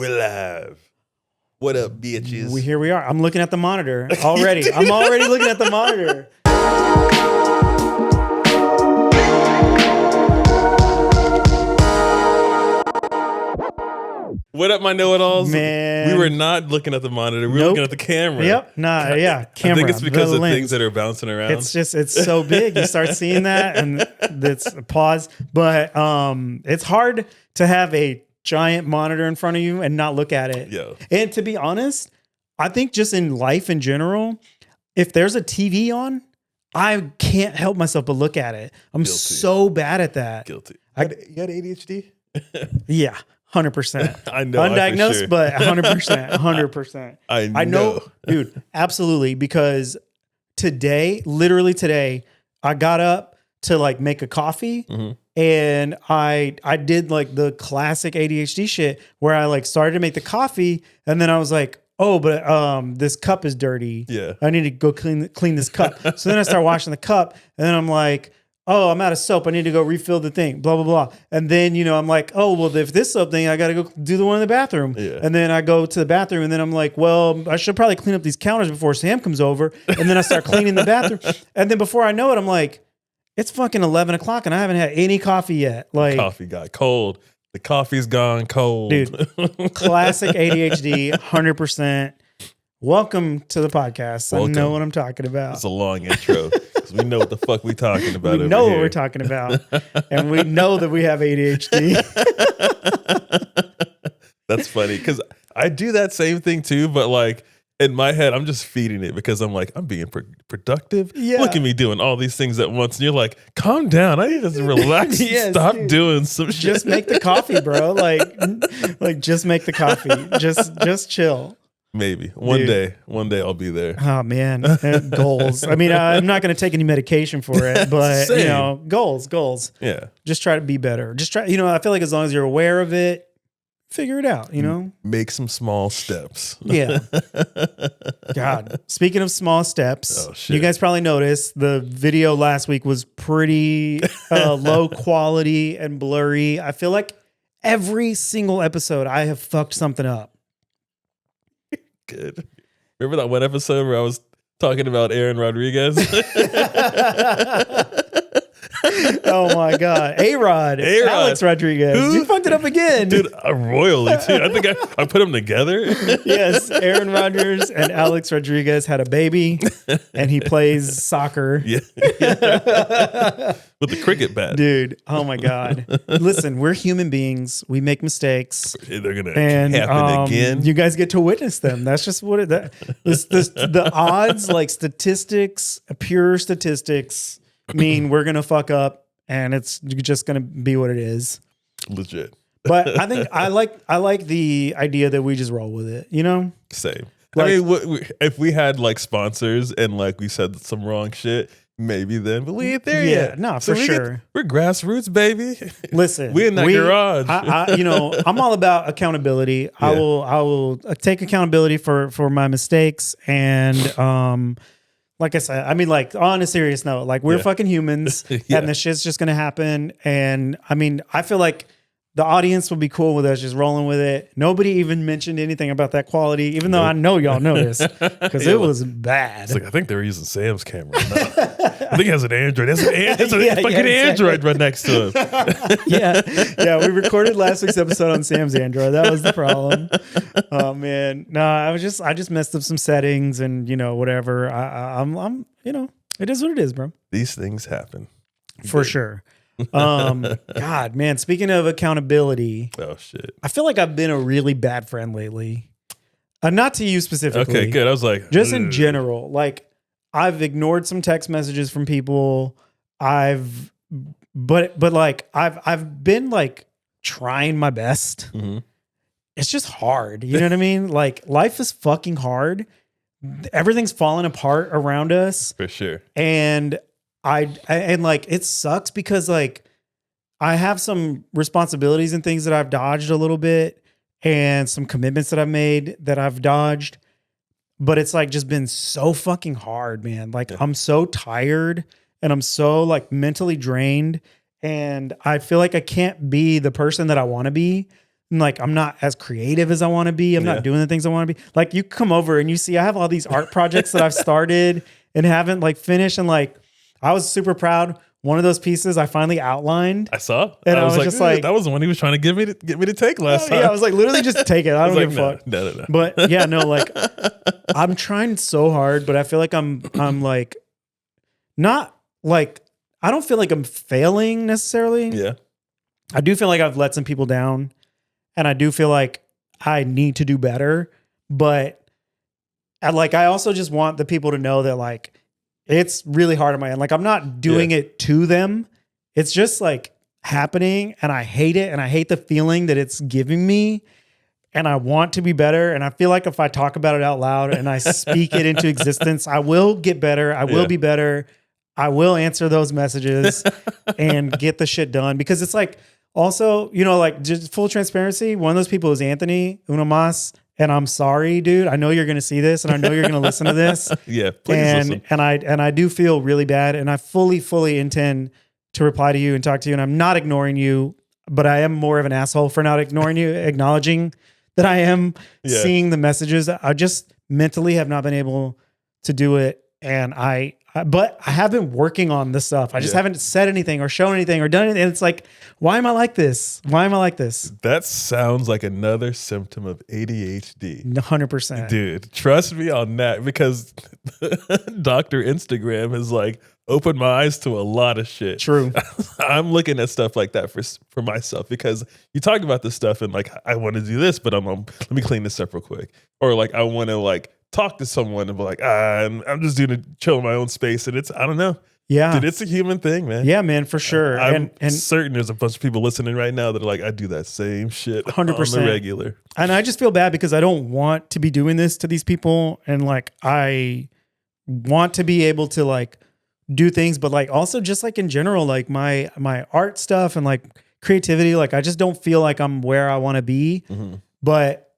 We're live. What up, bitches? Here we are. I'm looking at the monitor already. I'm already looking at the monitor. What up, my know-it-alls? Man. We were not looking at the monitor. We were looking at the camera. Yep. Yeah. Camera. I think it's because of lens. things that are bouncing around. It's so big. You start seeing that and it's a pause. But it's hard to have a giant monitor in front of you and not look at it. Yo. And to be honest, I think just in life in general, if there's a TV on, I can't help myself but look at it. I'm Guilty. so bad at that. Guilty. You had ADHD? Yeah. 100%. I know. Undiagnosed, sure. but 100%. 100%. I know. Dude, absolutely. Because literally today, I got up to like make a coffee and I did like the classic ADHD shit where I like started to make the coffee and then I was like, oh, but this cup is dirty. Yeah. I need to go clean this cup. So then I start washing the cup and then I'm like, oh, I'm out of soap. I need to go refill the thing, blah, blah, blah. And then, I'm like, oh, well, if this soap thing, I got to go do the one in the bathroom. Yeah. And then I go to the bathroom and then I'm like, well, I should probably clean up these counters before Sam comes over. And then I start cleaning the bathroom. And then before I know it, I'm like, it's fucking 11 o'clock and I haven't had any coffee yet. Like, Coffee got cold. The coffee's gone cold. Dude, classic ADHD, 100%. Welcome to the podcast. Welcome. I know what I'm talking about. It's a long intro because we know what the fuck we talking about. We know over what here. we're talking about. And we know that we have ADHD. That's funny because I do that same thing too, but like in my head, I'm just feeding it because I'm like, I'm being productive. Yeah. Look at me doing all these things at once. And you're like, calm down. I need to relax and Yes, stop dude. doing some shit. Just make the coffee, bro. Like just make the coffee. Just chill. Maybe one day I'll be there. Oh man, goals. I mean, I'm not going to take any medication for it, but Same. goals. Yeah. Just try to be better. Just try. I feel like as long as you're aware of it, figure it out. Make some small steps. Yeah. God. Speaking of small steps, Oh, shit. you guys probably noticed the video last week was pretty low quality and blurry. I feel like every single episode I have fucked something up. Good. Remember that one episode where I was talking about Aaron Rodriguez? Oh my God. A-Rod. Alex Rodriguez. Who? You fucked it up again. Dude, royally too. I think I put them together. Yes. Aaron Rodgers and Alex Rodriguez had a baby and he plays soccer. Yeah. With the cricket bat. Dude. Oh my God. Listen, we're human beings. We make mistakes. They're going to And happen again. you guys get to witness them. That's just what the odds, like statistics, pure statistics mean we're going to fuck up and it's just going to be what it is. Legit. But I think I like the idea that we just roll with it, Same. Like- I mean, if we had like sponsors and like we said some wrong shit, maybe then, but we ain't there yet. No, for sure. We're grassroots, baby. Listen, we in that garage. I'm all about accountability. Yeah. I will take accountability for my mistakes and like I said, I mean, like on a serious note, like we're fucking humans Yeah. and this shit's just gonna happen. And I mean, I feel like the audience will be cool with us just rolling with it. Nobody even mentioned anything about that quality, even though I know y'all noticed because it was bad. It's like, I think they were using Sam's camera. No. I think it has an Android. It's a Yeah, fucking exactly. Android right next to him. Yeah. We recorded last week's episode on Sam's Android. That was the problem. Oh man, no, I just messed up some settings and whatever. I'm it is what it is, bro. These things happen. For sure. God, man. Speaking of accountability, Oh, shit. I feel like I've been a really bad friend lately. Not to you specifically. Okay, good. I was like, Just in ugh. general, like I've ignored some text messages from people. But like I've been like trying my best. Mhm. It's just hard. You know what I mean? Like life is fucking hard. Everything's falling apart around us. For sure. And and like it sucks because like I have some responsibilities and things that I've dodged a little bit and some commitments that I've made that I've dodged, but it's like just been so fucking hard, man. Like I'm so tired and I'm so like mentally drained and I feel like I can't be the person that I want to be And like, I'm not as creative as I want to be. I'm not doing the things I want to be. Like, you come over and you see I have all these art projects that I've started and haven't like finished. And like, I was super proud. One of those pieces I finally outlined. I saw. And I was like, just like, that was the one he was trying to get me to take last time. Yeah, I was like, literally just take it. I don't give a fuck. No. But yeah, no, like I'm trying so hard, but I feel like I'm like not like, I don't feel like I'm failing necessarily. Yeah. I do feel like I've let some people down and I do feel like I need to do better, but I also just want the people to know that like, it's really hard on my end. Like I'm not doing it to them. It's just like happening and I hate it. And I hate the feeling that it's giving me. And I want to be better. And I feel like if I talk about it out loud and I speak it into existence, I will get better. I will be better. I will answer those messages and get the shit done. Because it's like also, you know, like just full transparency. One of those people is Anthony Unomas. And I'm sorry, dude. I know you're going to see this and I know you're going to listen to this. Yeah, please listen. And I do feel really bad. And I fully intend to reply to you and talk to you. And I'm not ignoring you, but I am more of an asshole for not ignoring you, acknowledging that I am seeing the messages. I just mentally have not been able to do it. And but I have been working on this stuff. I just haven't said anything or shown anything or done anything. And it's like, why am I like this? Why am I like this? That sounds like another symptom of ADHD. 100%. Dude, trust me on that because Dr. Instagram has like opened my eyes to a lot of shit. True. I'm looking at stuff like that for myself because you talk about this stuff and like, I want to do this, but let me clean this up real quick. Or like, I want to like talk to someone and be like, I'm just doing a chill in my own space. And I don't know. Yeah. Dude, it's a human thing, man. Yeah, man, for sure. I'm certain there's a bunch of people listening right now that are like, I do that same shit 100%. on the regular. And I just feel bad because I don't want to be doing this to these people. And like, I want to be able to like do things, but like also just like in general, like my art stuff and like creativity, like I just don't feel like I'm where I want to be. Mm-hmm.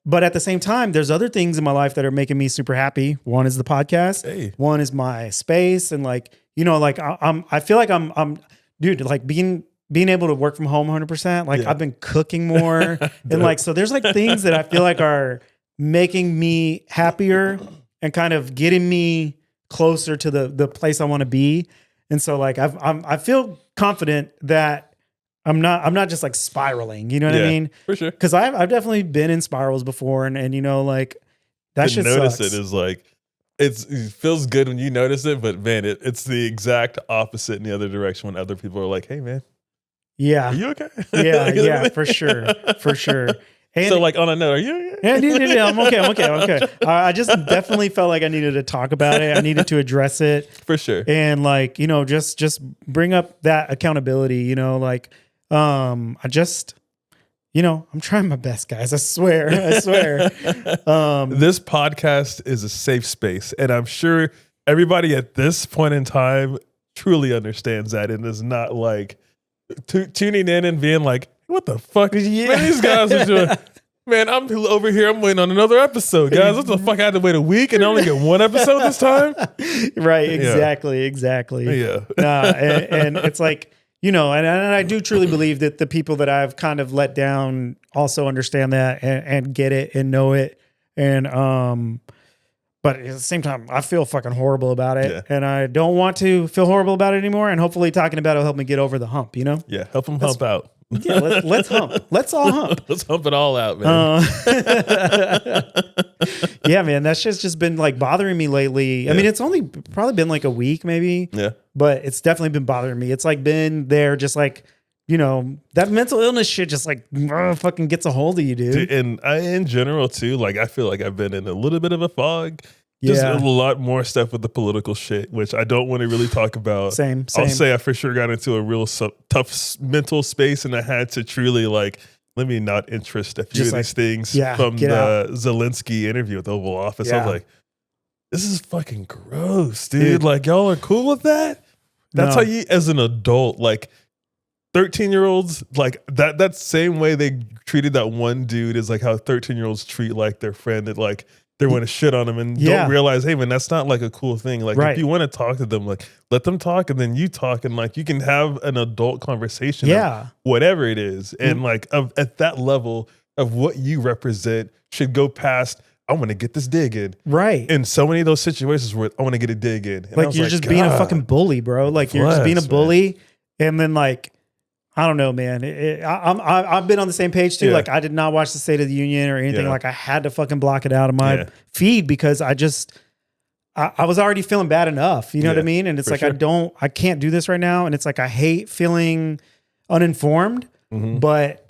But at the same time, there's other things in my life that are making me super happy. One is the podcast. Hey. One is my space. And like, you know, like I feel like I'm dude, like being able to work from home 100%. Like I've been cooking more and like, so there's like things that I feel like are making me happier and kind of getting me closer to the place I want to be. And so like, I feel confident that I'm not just like spiraling, you know what I mean? For sure. Cause I've definitely been in spirals before and you know, like that shit notice sucks. It is like, it feels good when you notice it, but man, it's the exact opposite in the other direction when other people are like, hey man, are you okay? Yeah, for sure. For sure. And so like on a note, are you okay? Yeah, I'm okay. I just definitely felt like I needed to talk about it. I needed to address it. For sure. And like, you know, just bring up that accountability, you know, like, I just, you know, I'm trying my best, guys. I swear. This podcast is a safe space. And I'm sure everybody at this point in time truly understands that and is not like tuning in and being like, what the fuck? Man, these guys are doing. Man, I'm over here. I'm waiting on another episode, guys. What the fuck? I had to wait a week and I only get one episode this time? Right. Exactly. Yeah. And it's like, you know, and I do truly believe that the people that I've kind of let down also understand that and get it and know it. And, but at the same time, I feel fucking horrible about it and I don't want to feel horrible about it anymore. And hopefully talking about it will help me get over the hump, you know? Yeah. Help them hump out. Yeah. Let's hump. Let's all hump. Let's hump it all out, man. Yeah, man. That shit's just been like bothering me lately. I mean, it's only probably been like a week maybe. Yeah. But it's definitely been bothering me. It's like been there just like, you know, that mental illness shit just like fucking gets a hold of you, dude. And in general too, like I feel like I've been in a little bit of a fog. Just a lot more stuff with the political shit, which I don't want to really talk about. Same. I'll say I for sure got into a real tough mental space and I had to truly like, let me not interest a few of these things from the Zelensky interview at the Oval Office. Yeah. I was like, this is fucking gross, dude. Like y'all are cool with that? That's how you, as an adult, like 13-year-olds, like that same way they treated that one dude is like how 13-year-olds treat like their friend that like, they want to shit on them and don't realize, hey man, that's not like a cool thing. Like if you want to talk to them, like let them talk and then you talk and like you can have an adult conversation. Whatever it is. And like at that level, of what you represent should go past, I want to get this dig in. Right. In so many of those situations where I want to get a dig in. And like you're just being a fucking bully, bro. Like you're just being a bully. Man. And then like, I don't know, man. I've been on the same page too. Yeah. Like I did not watch the State of the Union or anything. Yeah. Like I had to fucking block it out of my feed because I was already feeling bad enough. You know what I mean? And it's like, I can't do this right now. And it's like, I hate feeling uninformed, but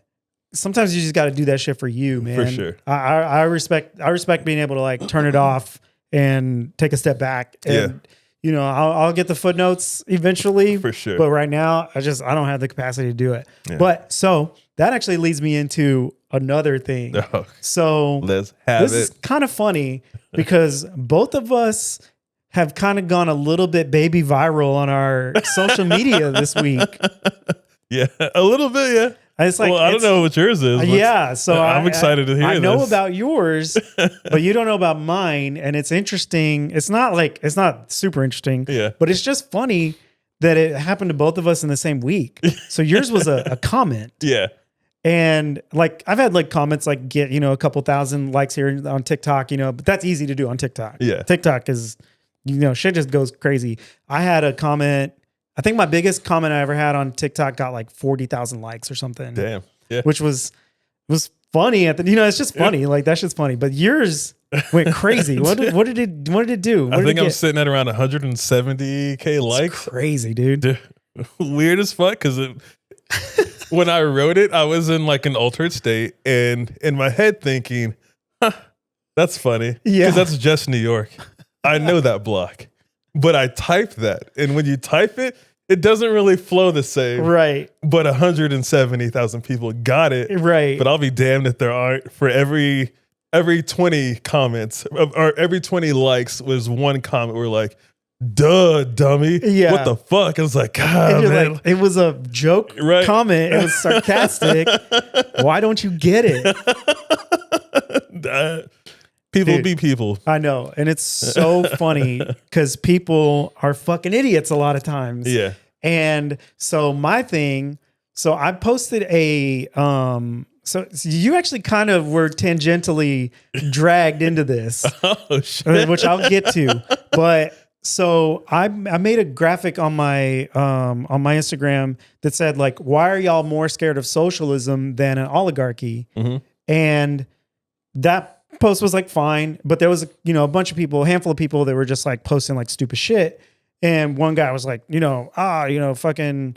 sometimes you just got to do that shit for you, man. For sure. I respect being able to like turn it off and take a step back. And, you know, I'll get the footnotes eventually. For sure. But right now, I don't have the capacity to do it. Yeah. But so that actually leads me into another thing. Oh, so let's have this is kind of funny because both of us have kind of gone a little bit baby viral on our social media this week. Yeah, a little bit, yeah. It's like, well, I don't know what yours is. Yeah, so I'm excited to hear this. I know about yours, but you don't know about mine, and it's interesting. It's not super interesting, but it's just funny that it happened to both of us in the same week. So yours was a comment. Yeah. And like I've had like comments like get, you know, a couple thousand likes here on TikTok, you know, but that's easy to do on TikTok. Yeah. TikTok is, you know, shit just goes crazy. I had a comment. I think my biggest comment I ever had on TikTok got like 40,000 likes or something. Damn. Yeah. Which was funny at the, you know, it's just funny. Like that shit's funny. But yours went crazy. What did it do? I think I'm sitting at around 170K likes. Crazy, dude. Weird as fuck because when I wrote it, I was in like an altered state and in my head thinking, that's funny. Yeah. Because that's just New York. I know that block. But I typed that. And when you type it, it doesn't really flow the same. Right. But 170,000 people got it. Right. But I'll be damned if there aren't for every 20 comments or every 20 likes was one comment where like, duh, dummy. Yeah. What the fuck? I was like, God, man. Like, it was a joke comment. It was sarcastic. Why don't you get it? People be people. I know. And it's so funny because people are fucking idiots a lot of times. Yeah. And so my thing, so I posted so you actually kind of were tangentially dragged into this. Oh, shit. Which I'll get to. But so I made a graphic on my Instagram that said like, why are y'all more scared of socialism than an oligarchy? Mm-hmm. And that post was like fine, but there was a bunch of people, a handful of people that were just like posting like stupid shit. And one guy was like, fucking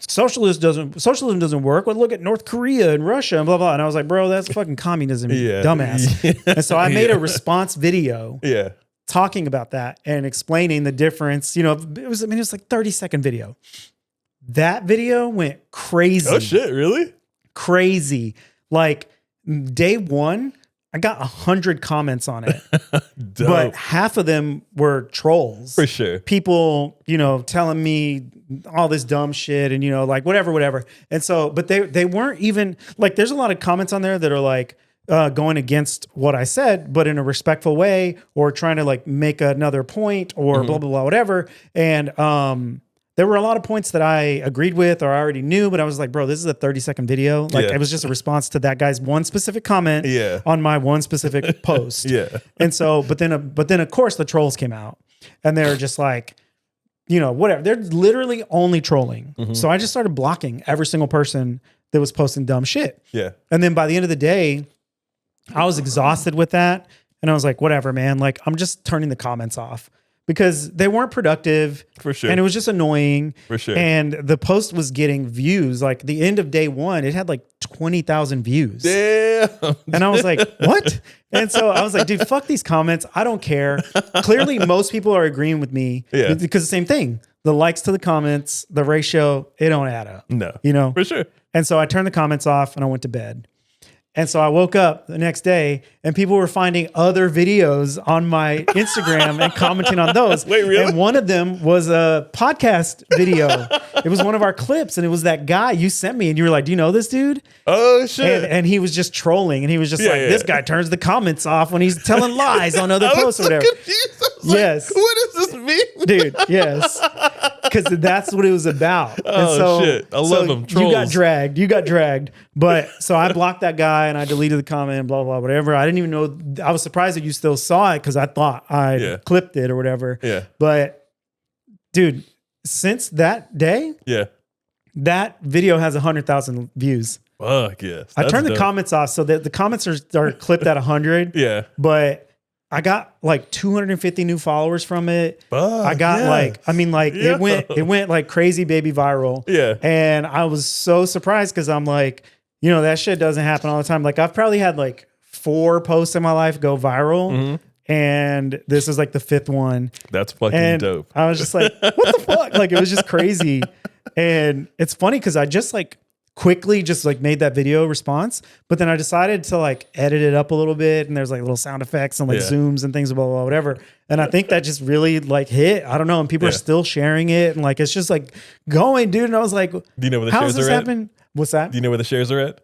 socialism doesn't work. Well, look at North Korea and Russia and blah blah. And I was like, bro, that's fucking communism, dumbass. Yeah. And so I made a response video, talking about that and explaining the difference. You know, it was like 30-second video. That video went crazy. Oh shit, really? Crazy. Like day one, I got 100 comments on it, but half of them were trolls. For sure. People, telling me all this dumb shit and, like whatever. And so, but they weren't even like, there's a lot of comments on there that are like going against what I said, but in a respectful way or trying to like make another point or blah, blah, blah, whatever. And, there were a lot of points that I agreed with or I already knew, but I was like, bro, this is a 30-second video. Like it was just a response to that guy's one specific comment on my one specific post. And so, but then of course the trolls came out and they're just like, whatever. They're literally only trolling. Mm-hmm. So I just started blocking every single person that was posting dumb shit. Yeah. And then by the end of the day, I was exhausted with that. And I was like, whatever, man. Like I'm just turning the comments off. Because they weren't productive. For sure. And it was just annoying. For sure. And the post was getting views. Like the end of day one, it had like 20,000 views. Damn. And I was like, what? And so I was like, dude, fuck these comments. I don't care. Clearly, most people are agreeing with me. Yeah. Because the same thing. The likes to the comments, the ratio, it don't add up. No. For sure. And so I turned the comments off and I went to bed. And so I woke up the next day and people were finding other videos on my Instagram and commenting on those. Wait, really? And one of them was a podcast video. It was one of our clips and it was that guy you sent me and you were like, do you know this dude? Oh, shit. And he was just trolling and he was just this guy turns the comments off when he's telling lies on other posts or whatever. Confused. Yes. Like, what does this mean? Dude, yes. because that's what it was about. Oh, shit. I love them. You got Trolls. dragged. But so I blocked that guy and I deleted the comment, blah, blah, whatever. I didn't even know. I was surprised that you still saw it because I thought I clipped it or whatever. Yeah. But dude, since that day, that video has 100,000 views. Fuck yes. I turned the comments off so that the comments are clipped at 100. Yeah. But I got like 250 new followers from it. I got it went like crazy baby viral. Yeah. And I was so surprised because I'm like, that shit doesn't happen all the time. Like I've probably had like 4 posts in my life go viral. And this is like the 5th one. That's fucking dope. I was just like, what the fuck? Like it was just crazy. And it's funny because I just like quickly just like made that video response, but then I decided to like edit it up a little bit, and there's like little sound effects and like zooms and things, blah, blah, blah, whatever. And I think that just really like hit. I don't know, and people are still sharing it, and like it's just like going, dude. And I was like, do you know where the shares are at? What's that? Do you know where the shares are at?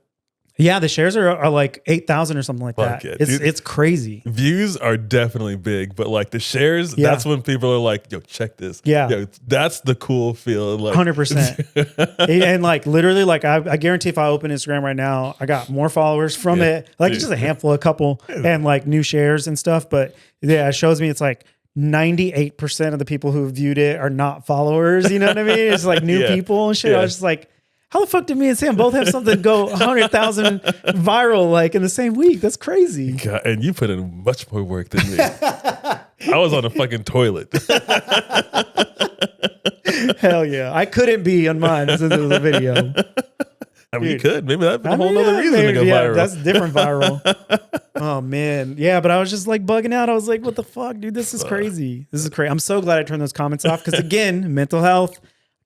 Yeah, the shares are like 8,000 or something like that. Yeah. It's crazy. Views are definitely big, but like the shares, that's when people are like, yo, check this. Yeah. Yo, that's the cool feel. Like 100%. And like literally, like I guarantee if I open Instagram right now, I got more followers from it. Like it's just a handful, a couple, and like new shares and stuff. But yeah, it shows me it's like 98% of the people who viewed it are not followers. You know what I mean? It's like new people and shit. I was just like, how the fuck did me and Sam both have something go 100,000 viral like in the same week? That's crazy. God, and you put in much more work than me. I was on a fucking toilet. Hell yeah. I couldn't be on mine since it was a video. I mean, you could. Maybe that'd be a whole other reason to go viral. That's different viral. Oh, man. Yeah, but I was just like bugging out. I was like, what the fuck, dude? This is crazy. This is crazy. I'm so glad I turned those comments off because, again, mental health,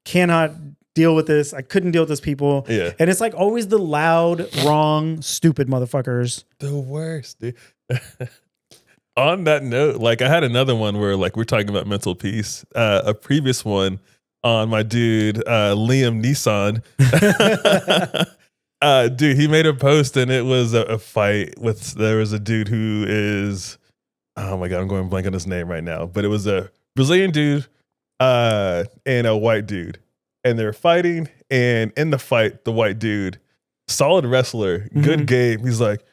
cannot deal with this. I couldn't deal with those people. Yeah. And it's like always the loud, wrong, stupid motherfuckers. The worst, dude. On that note, like I had another one where like we're talking about mental peace. A previous one on my dude, Liam Neeson. Dude, he made a post and it was a fight with, there was a dude who is, oh my God, I'm going blank on his name right now, but it was a Brazilian dude and a white dude. And they're fighting, and in the fight, the white dude, solid wrestler, good game. He's like,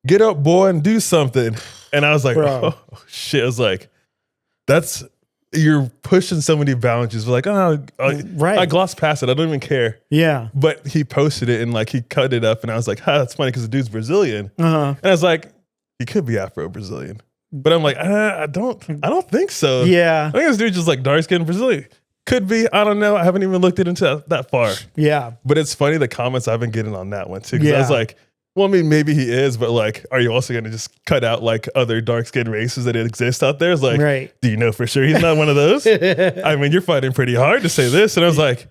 "Get up, boy, and do something." And I was like, "Oh shit!" I was like, you're pushing so many boundaries." We're like, I glossed past it. I don't even care. Yeah. But he posted it and like he cut it up, and I was like, "That's funny because the dude's Brazilian." And I was like, "He could be Afro-Brazilian," but I'm like, I don't think so. Yeah. I think this dude's just like dark-skinned Brazilian. Could be. I don't know. I haven't even looked into that far. Yeah. But it's funny the comments I've been getting on that one too. Because I was like, well, I mean, maybe he is, but like, are you also going to just cut out like other dark-skinned races that exist out there? It's like, do you know for sure he's not one of those? I mean, you're fighting pretty hard to say this. And I was like,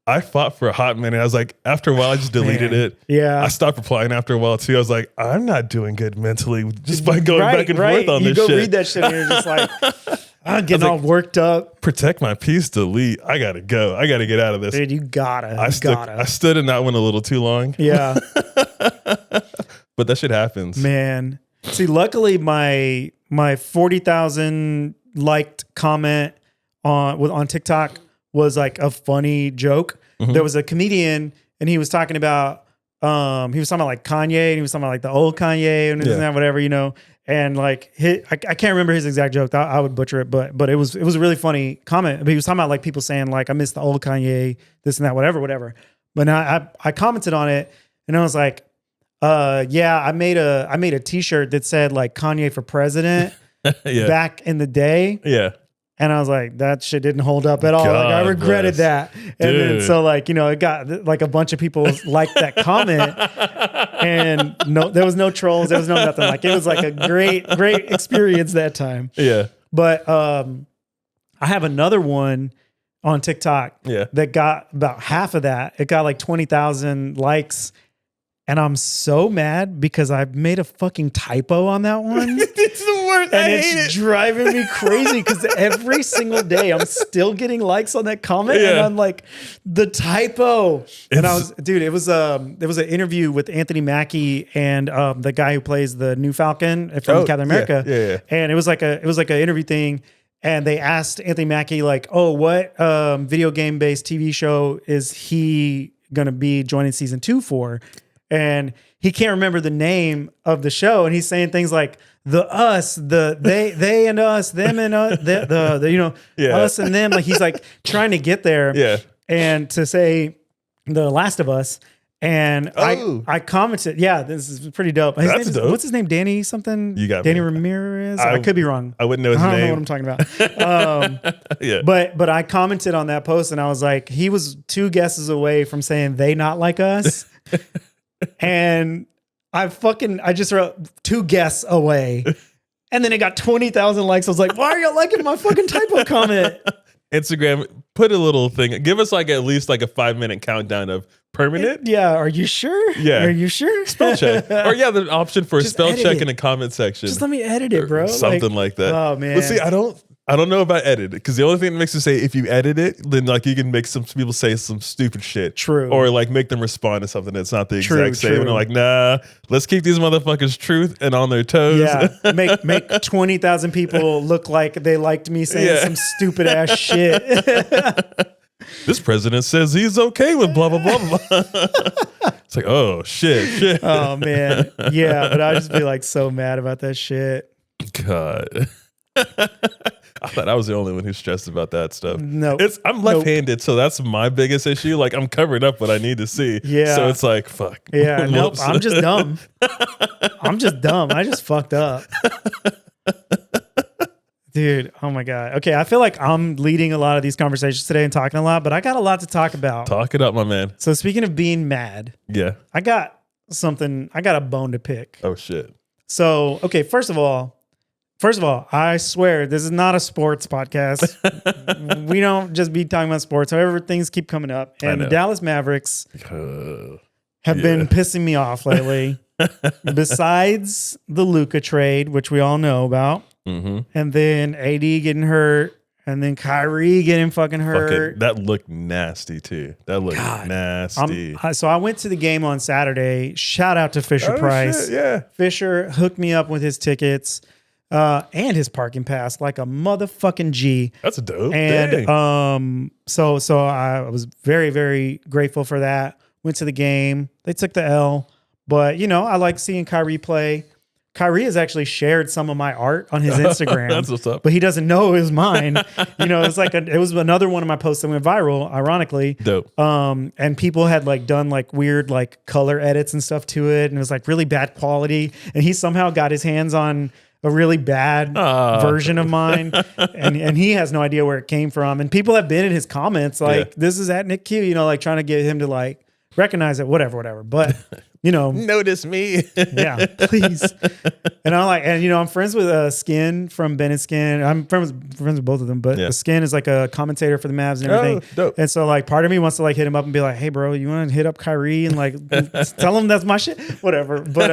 I fought for a hot minute. I was like, after a while, I just deleted it. Yeah. I stopped replying after a while too. I was like, I'm not doing good mentally just by going back and forth on this shit. You go read that shit and you're just like, I'm getting all worked up. Protect my peace, delete. I gotta go. I gotta get out of this. Dude, you gotta. I stood in that one a little too long. Yeah. But that shit happens. Man. See, luckily my 40,000 liked comment on TikTok was like a funny joke. There was a comedian and he was talking about like Kanye, and he was talking about like the old Kanye and that, whatever, you know. And like I can't remember his exact joke. I would butcher it, but it was a really funny comment. But he was talking about like people saying like, I miss the old Kanye, this and that, whatever. But I commented on it and I was like, I made a t-shirt that said like Kanye for president back in the day. Yeah. And I was like, that shit didn't hold up at all. God like I regretted that. And then so like, you know, it got like a bunch of people liked that comment and there was no trolls. There was no nothing. Like it was like a great experience that time. Yeah. But I have another one on TikTok that got about half of that. It got like 20,000 likes. And I'm so mad because I made a fucking typo on that one. It's the worst. And it's driving me crazy because every single day I'm still getting likes on that comment. And I'm like, the typo. And it was an interview with Anthony Mackie and the guy who plays the new Falcon from Captain America. Yeah. And it was like an interview thing. and they asked Anthony Mackie like, "Oh, what video game based TV show is he gonna be joining season 2 for?" And he can't remember the name of the show, and he's saying things like the us, the they and us, them and us, the us and them. Like he's like trying to get there, and to say The Last of Us. And I commented, this is pretty dope. That's dope. What's his name? Danny something? You got Danny me. Ramirez? I could be wrong. I wouldn't know his name. I don't know what I'm talking about. But I commented on that post and I was like, he was 2 guesses away from saying they not like us. And I just wrote 2 guess away. And then it got 20,000 likes. I was like, why are you liking my fucking typo comment? Instagram, put a little thing. Give us like at least like a 5-minute countdown of permanent. Are you sure? Yeah. Are you sure? Spell check. Or there's an option for a Just spell check it. in the comment section. Just let me edit it, bro. Something like that. Oh man. But see, I don't know about edit, because the only thing that makes it say if you edit it, then like you can make some people say some stupid shit. True. Or like make them respond to something that's not the exact same. And they're like, nah, let's keep these motherfuckers truth and on their toes. Yeah. Make 20,000 people look like they liked me saying some stupid ass shit. This president says he's okay with blah, blah, blah, blah. It's like, oh, shit. Oh, man. Yeah, but I'd just be like so mad about that shit. God. I thought I was the only one who's stressed about that stuff. No. I'm left-handed, so that's my biggest issue. Like, I'm covering up what I need to see. Yeah. So it's like, fuck. Yeah, nope. I'm just dumb. I just fucked up. Dude, oh my God. Okay, I feel like I'm leading a lot of these conversations today and talking a lot, but I got a lot to talk about. Talk it up, my man. So speaking of being mad, I got a bone to pick. Oh, shit. So, okay, first of all, I swear this is not a sports podcast. We don't just be talking about sports. However, things keep coming up. And the Dallas Mavericks have been pissing me off lately. Besides the Luka trade, which we all know about. Mm-hmm. And then AD getting hurt. And then Kyrie getting fucking hurt. That looked nasty, too. That looked nasty. So I went to the game on Saturday. Shout out to Fisher Price. Shit, yeah. Fisher hooked me up with his tickets. And his parking pass like a motherfucking G. That's dope. And so I was very, very grateful for that. Went to the game. They took the L. But, I like seeing Kyrie play. Kyrie has actually shared some of my art on his Instagram. That's what's up. But he doesn't know it was mine. It's like it was another one of my posts that went viral, ironically. Dope. And people had like done like weird like color edits and stuff to it. And it was like really bad quality. And he somehow got his hands on a really bad version of mine. And he has no idea where it came from. And people have been in his comments like, this is at Nick Q, like trying to get him to like recognize it, whatever. But, notice me. Yeah, please. And I'm friends with Skin from Ben and Skin. I'm friends with both of them, but the Skin is like a commentator for the Mavs and everything. Dope. And so like part of me wants to like hit him up and be like, hey bro, you want to hit up Kyrie and like tell him that's my shit? Whatever. But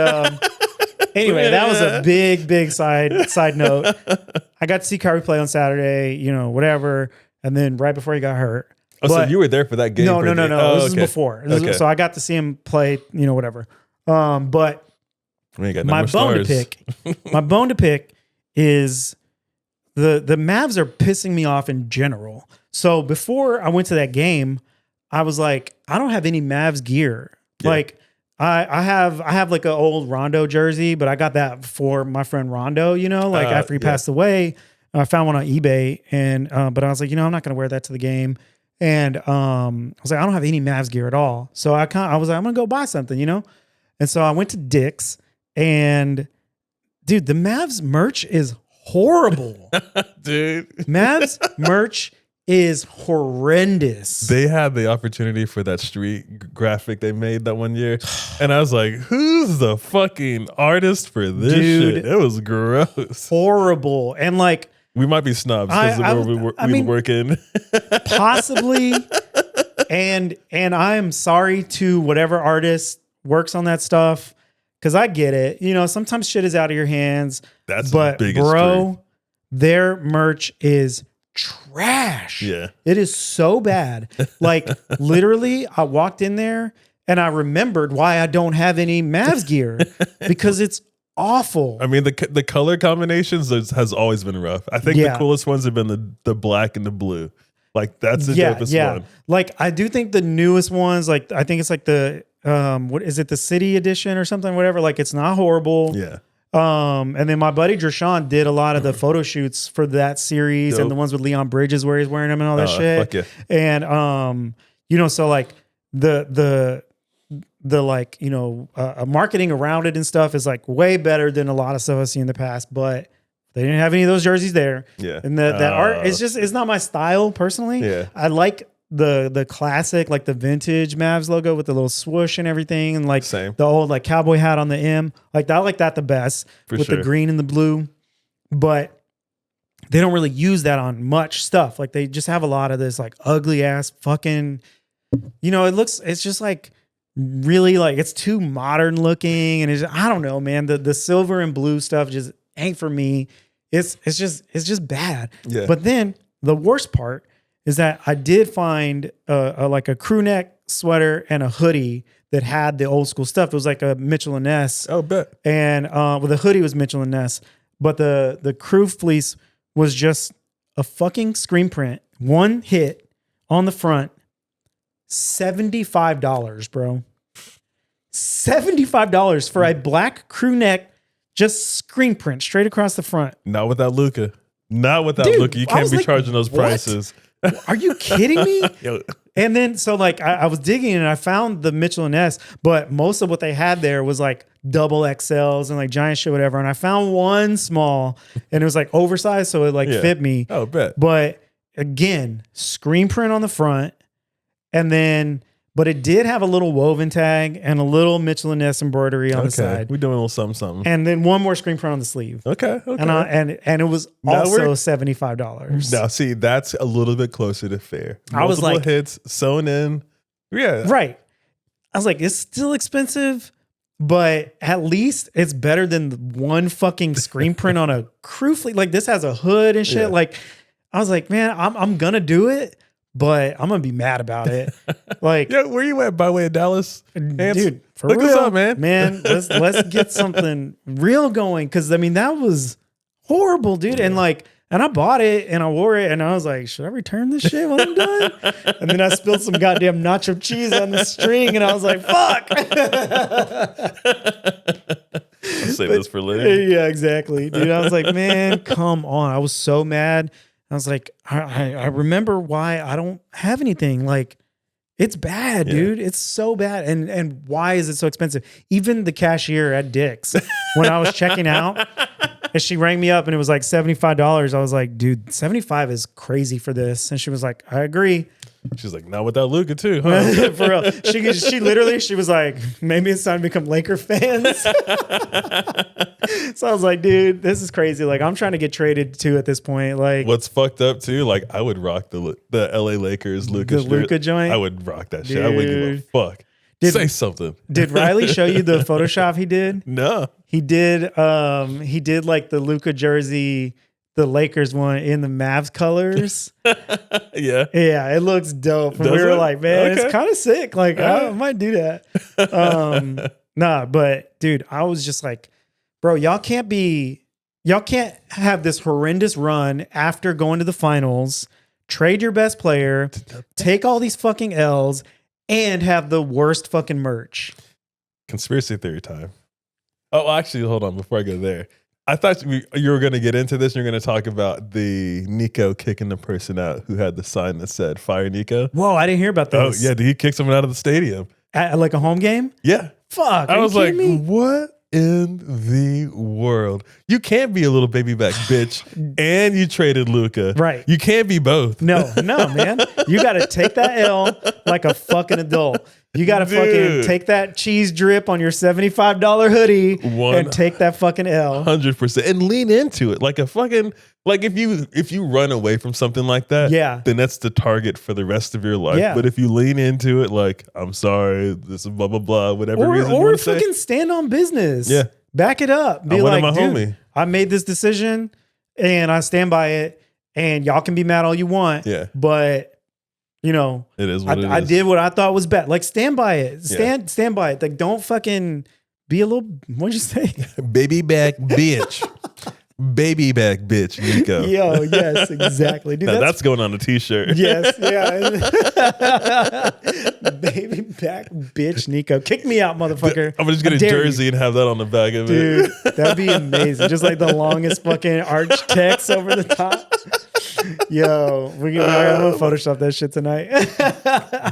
anyway, that was a big side note. I got to see Kyrie play on Saturday, whatever. And then right before he got hurt. Oh, so you were there for that game? No. Oh, this is before. So I got to see him play, whatever. But my bone to pick is the Mavs are pissing me off in general. So before I went to that game, I was like, I don't have any Mavs gear. Yeah. Like I have like an old Rondo jersey, but I got that for my friend Rondo, after he passed away. I found one on eBay and but I was like, I'm not going to wear that to the game. And I was like, I don't have any Mavs gear at all. So I was like, I'm going to go buy something, And so I went to Dick's and dude, the Mavs merch is horrible. Dude. Mavs merch is horrendous. They had the opportunity for that street graphic they made that one year. And I was like, who's the fucking artist for this shit? It was gross. Horrible. And like, we might be snobs because of where we work in. Possibly. And I'm sorry to whatever artist works on that stuff because I get it. Sometimes shit is out of your hands. But bro, their merch is trash. Yeah. It is so bad. Like literally, I walked in there and I remembered why I don't have any Mavs gear because it's awful. I mean, the color combinations has always been rough. I think the coolest ones have been the black and the blue. Like that's the dopest one. Like I do think the newest ones, like I think it's like the what is it, the City Edition or something, whatever. Like it's not horrible. Yeah. And then my buddy Dershawn did a lot of the photo shoots for that series and the ones with Leon Bridges where he's wearing them and all that shit. Fuck yeah. And you know, so like the like, you know, marketing around it and stuff is like way better than a lot of stuff I've seen in the past, but they didn't have any of those jerseys there. Yeah. And that art is just, it's not my style personally. Yeah. I like the classic, like the vintage Mavs logo with the little swoosh and everything. And like the old like cowboy hat on the M. Like I like that the best with the green and the blue, but they don't really use that on much stuff. Like they just have a lot of this like ugly ass fucking, you know, it's just like really like it's too modern looking. And I don't know, man, the silver and blue stuff just ain't for me. It's just bad. Yeah. But then the worst part is that I did find like a crew neck sweater and a hoodie that had the old school stuff. It was like a Mitchell & Ness. Oh, bet. And well, the hoodie was Mitchell & Ness, but the crew fleece was just a fucking screen print, one hit on the front, $75, bro. $75 for a black crew neck, just screen print straight across the front. Not without Luka. Not without Luka. You can't be charging those prices. Are you kidding me? And then, so like I was digging and I found the Mitchell & Ness, but most of what they had there was like double XLs and like giant shit, whatever. And I found one small and it was like oversized. So it like fit me. Oh, bet. But again, screen print on the front. And then, but it did have a little woven tag and a little Mitchell & Ness embroidery on the side. We're doing a little something. And then one more screen print on the sleeve. Okay. And it was also $75. Now, see, that's a little bit closer to fair. I was like, hits sewn in. Yeah. Right. I was like, it's still expensive, but at least it's better than the one fucking screen print on a crew fleet. Like this has a hood and shit. Yeah. Like I was like, man, I'm gonna do it, but I'm gonna be mad about it. Like, yeah, where you at? By way of Dallas, dude. For look real, us up, man. Man, let's get something real going, because I mean that was horrible, dude. And like, and I bought it and I wore it and I was like, should I return this shit when I'm done? And then I spilled some goddamn nacho cheese on the string and I was like, fuck. I'll save this for later. Yeah, exactly, dude. I was like, man, come on. I was so mad. I was like, I remember why I don't have anything. Like, it's bad, dude. It's so bad. And why is it so expensive? Even the cashier at Dick's, when I was checking out, and she rang me up and it was like $75. I was like, dude, 75 is crazy for this. And she was like, I agree. She's like, not without Luka too, huh? For real. She literally, she was like, maybe it's time to become Laker fans. So I was like, dude, this is crazy. Like, I'm trying to get traded too at this point. Like, what's fucked up too? Like, I would rock the LA Lakers Luka shirt. Luka joint. I would rock that shit. I wouldn't give a fuck. Say something. Did Riley show you the Photoshop he did? No. He did like the Luka jersey, the Lakers one in the Mavs colors. Yeah. Yeah, it looks dope. And we were like, man, it's kind of sick. Like, I might do that. Nah, but dude, I was just like, bro, y'all can't have this horrendous run after going to the finals, trade your best player, take all these fucking L's, and have the worst fucking merch. Conspiracy theory time. Oh, actually, hold on. Before I go there, I thought you were going to get into this. And you're going to talk about the Nico kicking the person out who had the sign that said "Fire Nico." Whoa, I didn't hear about this. Oh yeah, he kicked someone out of the stadium at like a home game. Yeah, fuck. I was like, what in the world? You can't be a little baby back bitch and you traded Luka. Right. You can't be both. No, man. You got to take that L like a fucking adult. You got to fucking take that cheese drip on your $75 hoodie and take that fucking L. 100%. And lean into it. Like a fucking, like if you run away from something like that, then that's the target for the rest of your life. Yeah. But if you lean into it, like, I'm sorry, this is blah, blah, blah, whatever reason you want to fucking stand on business. Yeah. Back it up. Be like, dude, I made this decision and I stand by it, and y'all can be mad all you want. Yeah. But you know, it is what it is. I did what I thought was best. Like, stand by it. Stand by it. Like, don't fucking be a little, what'd you say? Baby back bitch. Baby back bitch, Nico. Yo, yes, exactly. Dude, Now, that's going on a t-shirt. yes, yeah. Baby back bitch, Nico. Kick me out, motherfucker. I'm just get a jersey and have that on the back of it. Dude, that'd be amazing. Just like the longest fucking arch text over the top. Yo, I'm gonna Photoshop that shit tonight.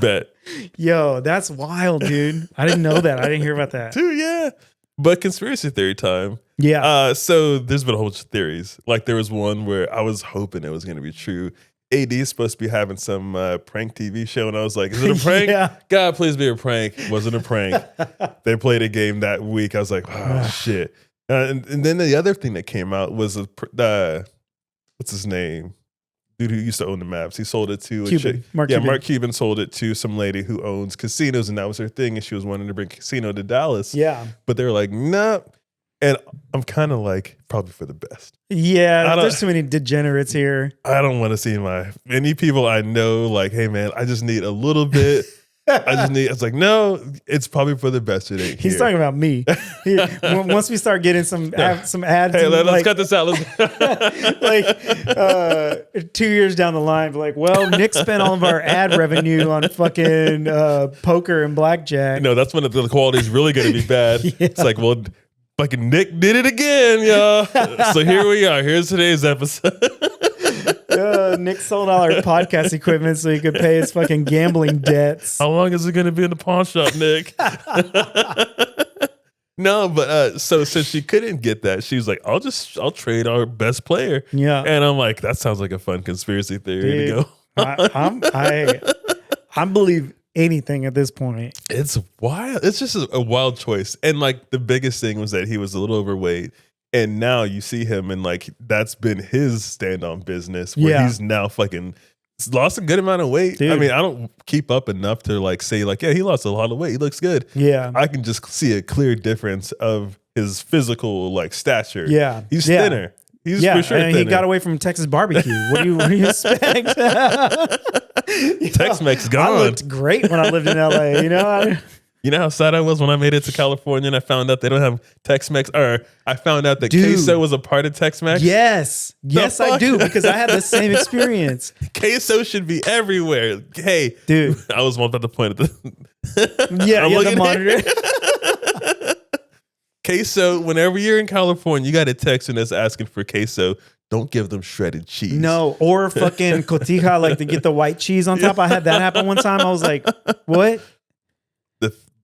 Bet. Yo, that's wild, dude. I didn't know that. I didn't hear about that. Dude, yeah. But conspiracy theory time. Yeah. So there's been a whole bunch of theories. Like there was one where I was hoping it was going to be true. AD is supposed to be having some prank TV show, and I was like, "Is it a prank? Yeah. God, please be a prank." Wasn't a prank. They played a game that week. I was like, "Oh shit!" And then the other thing that came out was what's his name? Dude who used to own the Mavs. He sold it to a chick. Mark Cuban. Mark Cuban sold it to some lady who owns casinos, and that was her thing. And she was wanting to bring casino to Dallas. Yeah. But they were like, "Nah." And I'm kind of like, probably for the best. Yeah, there's too many degenerates here. I don't want to see any people I know like, "Hey man, I just need a little bit." It's like, no, it's probably for the best. It ain't He's here. talking about me. Once we start getting some ads, Hey, let's cut this out. like 2 years down the line, like, well, Nick spent all of our ad revenue on fucking poker and blackjack. No, that's when the quality is really going to be bad. Yeah. It's like, well, fucking Nick did it again, y'all. So here we are. Here's today's episode. Nick sold all our podcast equipment so he could pay his fucking gambling debts. How long is it going to be in the pawn shop, Nick? No, but so since she couldn't get that, she was like, I'll trade our best player. Yeah. And I'm like, that sounds like a fun conspiracy theory to go. I believe anything at this point. It's wild. It's just a wild choice. And like the biggest thing was that he was a little overweight. And now you see him and like that's been his stand on business where he's now fucking lost a good amount of weight. Dude. I mean, I don't keep up enough to like say like, yeah, he lost a lot of weight. He looks good. Yeah. I can just see a clear difference of his physical like stature. Yeah. He's thinner. He's for sure and thinner. he got away from Texas barbecue. What do you expect? Tex-Mex gone. I looked great when I lived in LA, you know? You know how sad I was when I made it to California and I found out they don't have Tex-Mex, or I found out that queso was a part of Tex-Mex? Yes, I do, because I had the same experience. Queso should be everywhere. Hey, dude, I was about to point at the the monitor. Queso, whenever you're in California, you got a text and that's asking for queso. Don't give them shredded cheese. No, or fucking cotija, like to get the white cheese on top. I had that happen one time. I was like, what?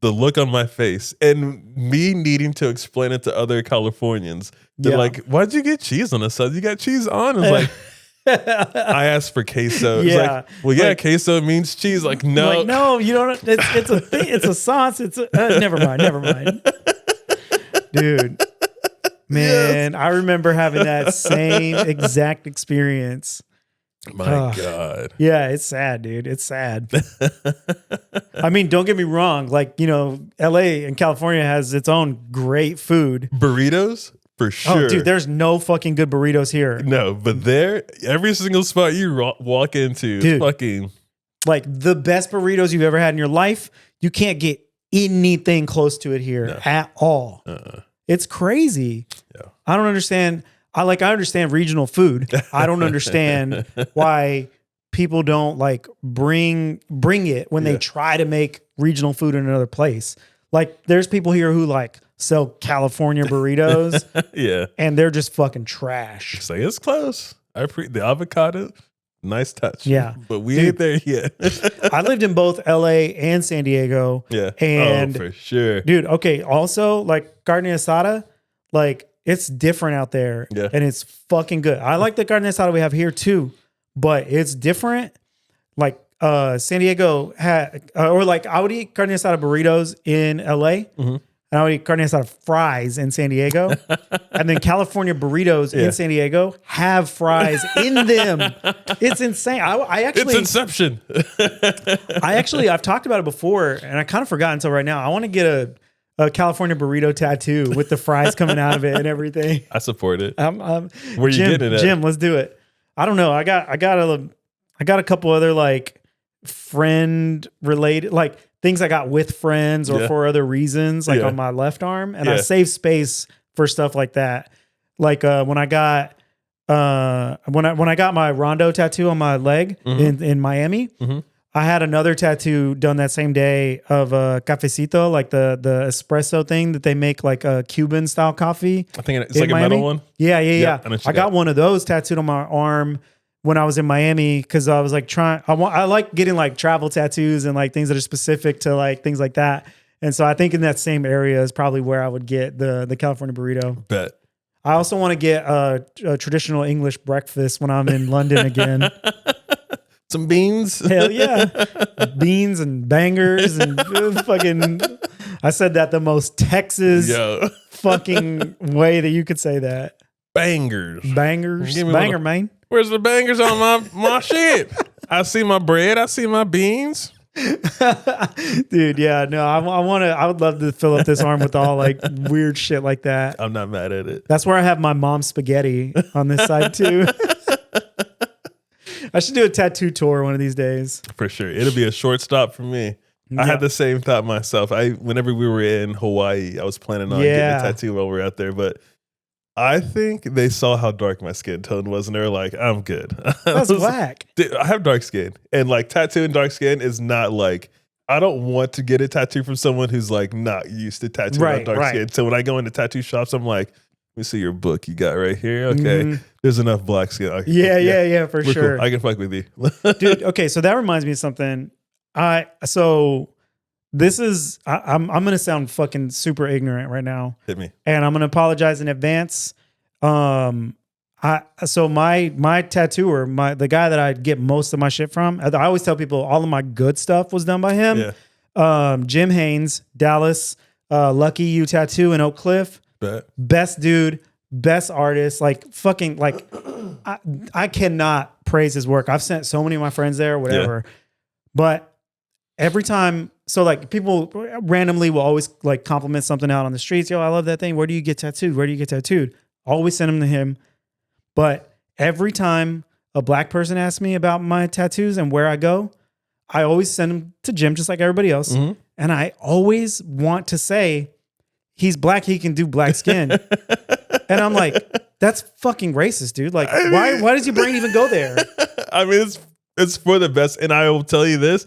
The look on my face and me needing to explain it to other Californians. They're like, why'd you get cheese on the side? You got cheese on? It's like, I asked for queso. It's like, well, yeah, like, queso means cheese. Like, no. Like, no, you don't. It's a thing. It's a sauce. It's a, never mind. Dude, man, I remember having that same exact experience. My God. Yeah, it's sad, dude. It's sad. I mean, don't get me wrong. Like, you know, LA and California has its own great food. Burritos? For sure. Oh, dude, there's no fucking good burritos here. No, but there, every single spot you walk into, dude, fucking. Like the best burritos you've ever had in your life, you can't get anything close to it here at all. It's crazy. Yeah. I don't understand. I understand regional food. I don't understand why people don't like bring it when they try to make regional food in another place. Like there's people here who like sell California burritos. And they're just fucking trash. It's like, it's close. The avocado, nice touch. Yeah. But we ain't there yet. I lived in both LA and San Diego. Yeah. And for sure. Dude, okay. Also, like carne asada, like it's different out there. Yeah. And it's fucking good. I like the carne asada we have here too, but it's different. Like San Diego had, or like I would eat carne asada burritos in LA. Mm-hmm. And I would eat carne asada fries in San Diego. And then California burritos in San Diego have fries in them. It's insane. I actually... It's Inception. I've talked about it before, and I kind of forgot until right now. I want to get a California burrito tattoo with the fries coming out of it and everything. I support it. Where you getting it at? Jim, let's do it. I don't know. I got a couple other like friend related, like things I got with friends or for other reasons, like on my left arm. And I save space for stuff like that. Like when I got my Rondo tattoo on my leg in Miami, I had another tattoo done that same day of a cafecito, like the espresso thing that they make, like a Cuban style coffee. I think it's like Miami. A metal one. Yeah. I got one of those tattooed on my arm when I was in Miami because I was like I like getting like travel tattoos and like things that are specific to like things like that. And so I think in that same area is probably where I would get the California burrito. Bet. I also want to get a traditional English breakfast when I'm in London again. Some beans. Hell yeah. Beans and bangers and fucking. I said that the most Texas fucking way that you could say that. Bangers. Banger, man. Where's the bangers on my shit? I see my bread. I see my beans. Dude, yeah. No, I would love to fill up this arm with all like weird shit like that. I'm not mad at it. That's where I have my mom's spaghetti on this side too. I should do a tattoo tour one of these days. For sure. It'll be a short stop for me. I had the same thought myself. Whenever we were in Hawaii, I was planning on getting a tattoo while we were out there, but I think they saw how dark my skin tone was and they were like, I'm good. That's whack. I have dark skin and like tattooing dark skin is not like, I don't want to get a tattoo from someone who's like not used to tattooing on dark skin. So when I go into tattoo shops, I'm like, let me see your book you got right here. Okay. There's enough black skin. Yeah, for sure. Cool. I can fuck with you. Dude, okay, so that reminds me of something. I'm gonna sound fucking super ignorant right now. Hit me. And I'm gonna apologize in advance. My tattooer, the guy that I get most of my shit from, I always tell people all of my good stuff was done by him. Yeah. Jim Haynes, Dallas, Lucky You Tattoo in Oak Cliff. Best dude, best artist, like fucking like I cannot praise his work. I've sent so many of my friends there, whatever. But every time, so like people randomly will always like compliment something out on the streets. Yo, I love that thing. Where do you get tattooed? Where do you get tattooed? Always send them to him. But every time a black person asks me about my tattoos and where I go, I always send them to Jim, just like everybody else. And I always want to say, he's black, he can do black skin. And I'm like, that's fucking racist, dude. Like, why does your brain even go there? I mean, it's for the best. And I will tell you this.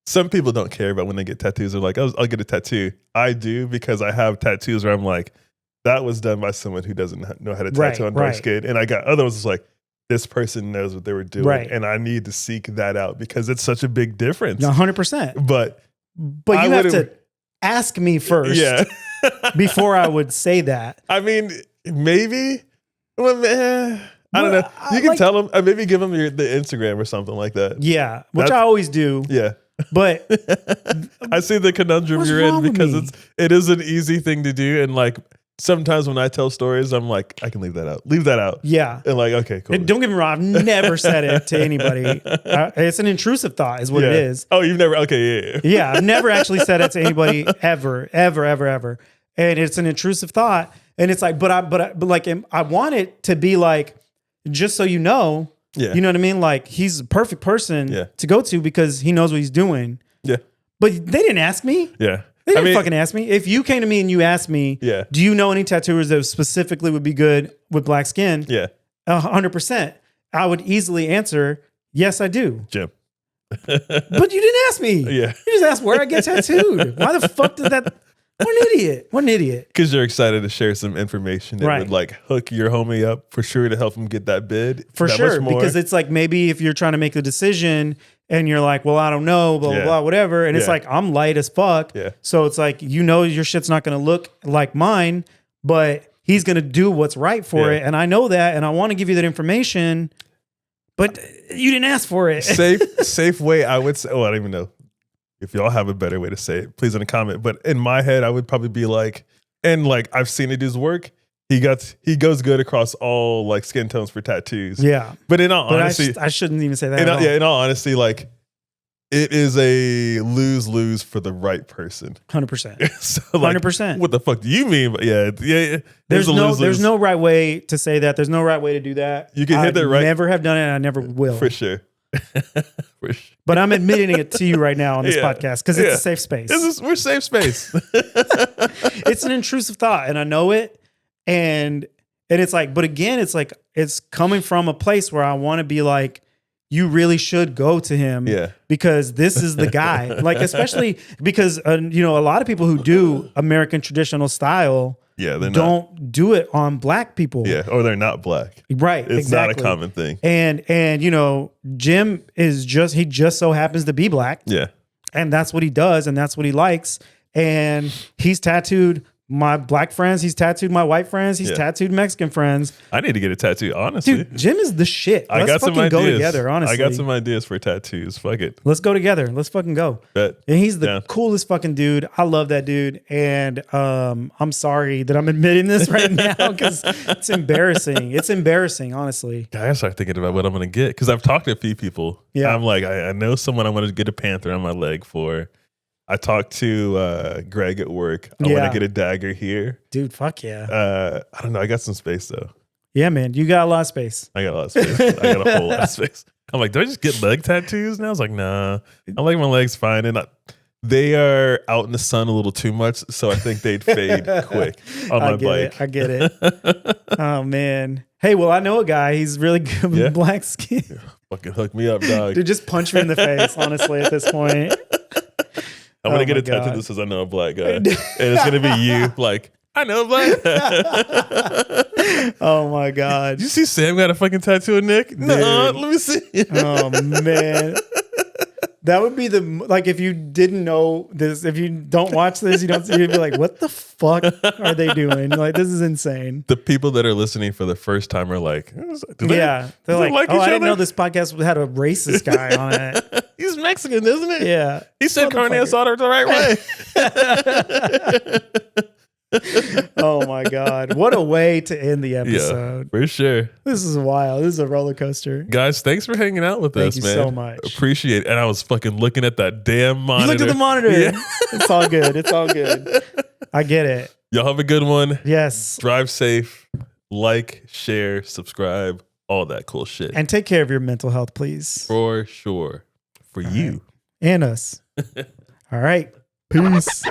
Some people don't care about when they get tattoos. They're like, I'll get a tattoo. I do because I have tattoos where I'm like, that was done by someone who doesn't know how to tattoo on dark skin. And I got other ones that's like, this person knows what they were doing. Right. And I need to seek that out because it's such a big difference. 100%. But you have to ask me first. Yeah. Before I would say that. I mean, maybe. Well, I don't know. You can tell them. Maybe give them the Instagram or something like that. Yeah, which I always do. Yeah. But I see the conundrum you're in because it is an easy thing to do. And like sometimes when I tell stories, I'm like, I can leave that out. Leave that out. Yeah. And like, okay, cool. And don't get me wrong. I've never said it to anybody. It's an intrusive thought is what it is. Oh, you've never. Okay. Yeah. Yeah. I've never actually said it to anybody ever. And it's an intrusive thought. And it's like, but I want it to be like, just so you know, you know what I mean? Like he's a perfect person to go to because he knows what he's doing. Yeah. But they didn't ask me. Yeah. They didn't fucking ask me. If you came to me and you asked me, do you know any tattooers that specifically would be good with black skin? Yeah. 100%. I would easily answer, yes, I do. Jim. But you didn't ask me. Yeah. You just asked where I get tattooed. Why the fuck did that? What an idiot. Because you're excited to share some information that would like hook your homie up for sure to help him get that bid. For sure. Because it's like maybe if you're trying to make the decision and you're like, well, I don't know, blah, blah, blah, whatever. And it's like, I'm light as fuck. Yeah. So it's like, you know, your shit's not going to look like mine, but he's going to do what's right for it. And I know that. And I want to give you that information, but you didn't ask for it. Safe way, I would say, I don't even know. If y'all have a better way to say it, please in a comment. But in my head, I would probably be like, and like I've seen it do his work. He goes good across all like skin tones for tattoos. Yeah. But in all honesty, I shouldn't even say that. In all honesty, like it is a lose-lose for the right person. 100%. So like, 100%. What the fuck do you mean? But yeah. There's no right way to say that. There's no right way to do that. You can hit that right. Never have done it. And I never will. For sure. For sure. But I'm admitting it to you right now on this Yeah. podcast because it's a safe space. We're safe space. It's an intrusive thought, and I know it. And it's like, but again, it's like it's coming from a place where I want to be like, you really should go to him, because this is the guy. Like, especially because a lot of people who do American traditional style, they don't do it on black people, or they're not black, right? It's not a common thing. And Jim is he just so happens to be black, and that's what he does, and that's what he likes, and he's tattooed my black friends, he's tattooed my white friends, he's tattooed Mexican friends. I need to get a tattoo, honestly. Dude, Jim is the shit. Let's got some fucking ideas. go together, honestly. I got some ideas for tattoos. Fuck it. Let's go together. Let's fucking go. Bet. And he's the coolest fucking dude. I love that dude. And I'm sorry that I'm admitting this right now because it's embarrassing. It's embarrassing, honestly. I start thinking about what I'm going to get because I've talked to a few people. Yeah. I'm like, I know someone I want to get a panther on my leg for. I talked to Greg at work. I want to get a dagger here. Dude, fuck yeah. I don't know. I got some space though. Yeah, man. You got a lot of space. I got a lot of space. I got a whole lot of space. I'm like, do I just get leg tattoos now? I was like, nah. I like my legs fine. And they are out in the sun a little too much. So I think they'd fade quick on my bike. I get it. Oh, man. Hey, well, I know a guy. He's really good with black skin. Yeah, fucking hook me up, dog. Dude, just punch me in the face, honestly, at this point. I'm going to get a tattoo that says I know a black guy. And it's going to be you, like, I know a black guy. Oh, my God. Did you see Sam got a fucking tattoo of Nick? No, let me see. Oh, man. That would be like, if you didn't know this, if you don't watch this, you'd be like, what the fuck are they doing? Like, this is insane. The people that are listening for the first time are like, they're like, oh, I didn't know this podcast had a racist guy on it. He's Mexican, isn't it? Yeah. He said carne asada the right way. Oh my God. What a way to end the episode. Yeah, for sure. This is wild. This is a roller coaster. Guys, thanks for hanging out with us, man. Thank you so much. Appreciate it. And I was fucking looking at that damn monitor. You looked at the monitor. Yeah. It's all good. It's all good. I get it. Y'all have a good one. Yes. Drive safe. Like, share, subscribe, all that cool shit. And take care of your mental health, please. For sure. For you. And us. All right. Peace.